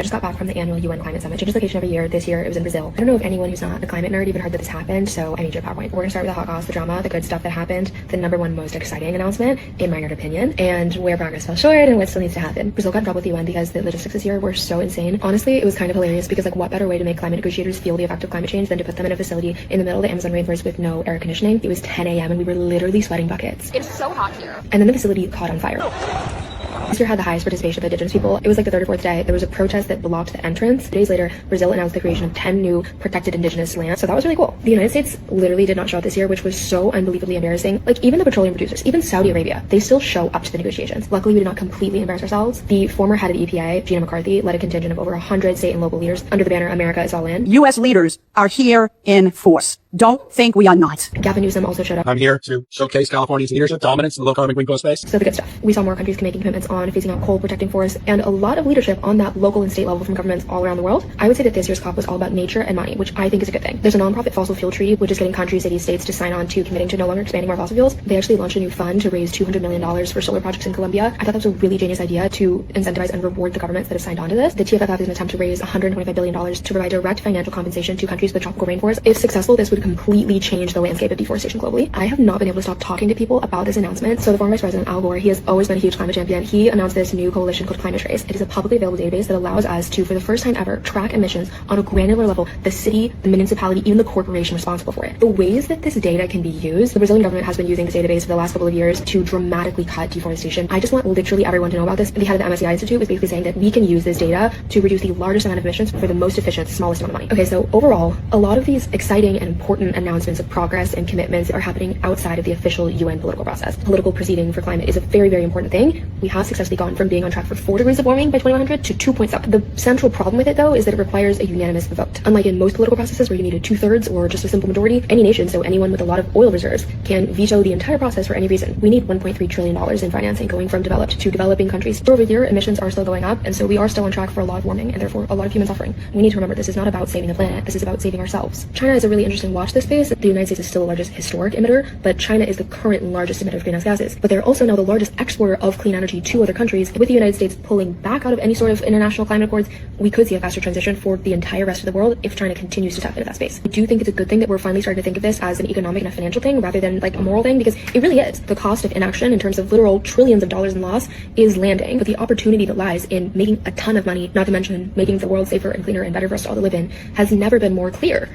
I just got back from the annual UN Climate Summit. Changes location every year. This year it was in Brazil. I don't know if anyone who's not a climate nerd even heard that this happened, so I made your PowerPoint. We're gonna start with the hot goss, the drama, the good stuff that happened, the number one most exciting announcement, in my nerd opinion, and where progress fell short and what still needs to happen. Brazil got in trouble with the UN because the logistics this year were so insane. Honestly, it was kind of hilarious because like what better way to make climate negotiators feel the effect of climate change than to put them in a facility in the middle of the Amazon rainforest with no air conditioning. It was 10 a.m. and we were literally sweating buckets. It's so hot here. And then the facility caught on fire. This year had the highest participation of indigenous people. It was like the third or fourth day. There was a protest that blocked the entrance. Days later, Brazil announced the creation of 10 new protected indigenous lands. So that was really cool. The United States literally did not show up this year, which was so unbelievably embarrassing. Like even the petroleum producers, even Saudi Arabia, they still show up to the negotiations. Luckily, we did not completely embarrass ourselves. The former head of the EPA, Gina McCarthy, led a contingent of over 100 state and local leaders under the banner America is all in. U.S. leaders are here in force. Don't think we are not. Gavin Newsom also showed up. I'm here to showcase California's leadership dominance in the low-carbon green coast space. So the good stuff. We saw more countries making commitments on phasing out coal, protecting forests, and a lot of leadership on that local and state level from governments all around the world. I would say that this year's COP was all about nature and money, which I think is a good thing. There's a nonprofit fossil fuel treaty, which is getting countries, cities, states to sign on to committing to no longer expanding more fossil fuels. They actually launched a new fund to raise $200 million for solar projects in Colombia. I thought that was a really genius idea to incentivize and reward the governments that have signed on to this. The TFFF is an attempt to raise $125 billion to provide direct financial compensation to countries with tropical rainforests. If successful, this would completely change the landscape of deforestation globally. I have not been able to stop talking to people about this announcement. So the former Vice President Al Gore, he has always been a huge climate champion. He announced this new coalition called Climate Trace. It is a publicly available database that allows us to, for the first time ever, track emissions on a granular level, the city, the municipality, even the corporation responsible for it. The ways that this data can be used, the Brazilian government has been using this database for the last couple of years to dramatically cut deforestation. I just want literally everyone to know about this. The head of the MSCI Institute was basically saying that we can use this data to reduce the largest amount of emissions for the most efficient, smallest amount of money. Okay, so overall, a lot of these exciting and important announcements of progress and commitments are happening outside of the official UN political process. Political proceeding for climate is a very, very important thing. We have successfully gone from being on track for 4 degrees of warming by 2100 to 2.7. The central problem with it, though, is that it requires a unanimous vote. Unlike in most political processes where you need a 2/3 or just a simple majority, any nation, so anyone with a lot of oil reserves, can veto the entire process for any reason. We need $1.3 trillion in financing going from developed to developing countries. Over here, emissions are still going up, and so we are still on track for a lot of warming and therefore a lot of human suffering. We need to remember this is not about saving the planet. This is about saving ourselves. China is a really interesting watch this space. The United States is still the largest historic emitter, but China is the current largest emitter of greenhouse gases. But they're also now the largest exporter of clean energy to other countries. With the United States pulling back out of any sort of international climate accords, we could see a faster transition for the entire rest of the world if China continues to tap into that space. I do think it's a good thing that we're finally starting to think of this as an economic and a financial thing rather than like a moral thing, because it really is. The cost of inaction in terms of literal trillions of dollars in loss is landing, but the opportunity that lies in making a ton of money, not to mention making the world safer and cleaner and better for us all to live in, has never been more clear.